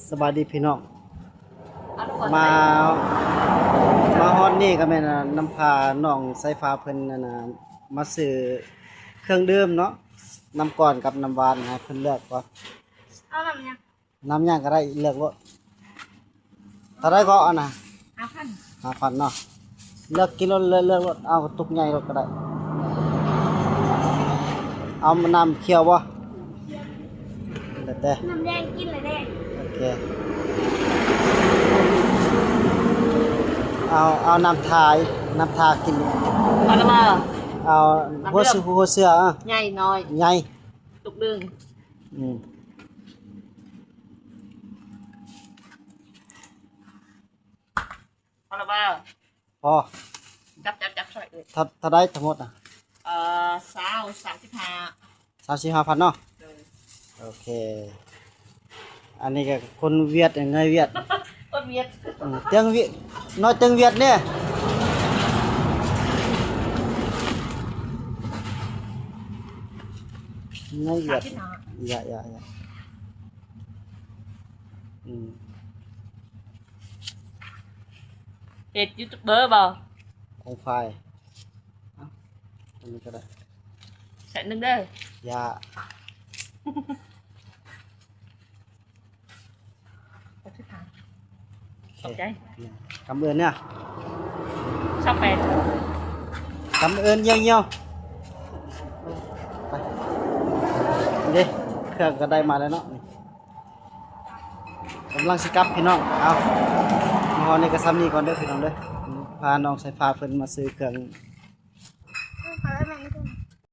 สบายดีพี่น้องมามาฮอดนี่ก็แม่นนำพาน้องสายฟ้าเพิ่นนั่นน่ะมาซื้อเครื่องดื่มเนาะน้ำก่อนกับน้ำหวานให้เพิ่นเลือกก่อนเอาแบบเนี้ยน้ำหยังก็ได้เลือกโลดเท่าใดก็เอาน่ะ5,000เนาะเลือกกินโลดเลือกโลดเอาตุกใหญ่โลดก็ได้เอาน้ำเขียวบ่แล้วแต่น้ำแดงกินเลยแดงโอเคเอาน้ำทายน้ำทากินเอาละมาเอาหัวเสือใหญ่น้อยใหญ่ตุกดึงเอาละมาพอจับใส่เลยถ้าได้ทั้งหมด35,000เนาะโอเคอันนี้ก็คนเวียดไงเวียดคนเวียดเตียงเวียดน้อยเตียงเวียดเนี่ยไงเวียดอย่าเฮ็ดยูทูบเบอร์บ่ของไฟอันนี้ก็ได้ใส่นึงเด้ออย่าขอบใจกำเอิญเนี่ยชอบแปดกำเอิญเยี่ยวไปนี่เครื่องก็ได้มาแล้วเนาะกำลังสิกลับพี่น้องเอามาฮอดในกระซ้ำนี้ก่อนเด้อพี่น้องเด้อพาน้องสายฟ้าเพิ่นมาซื้อเครื่อง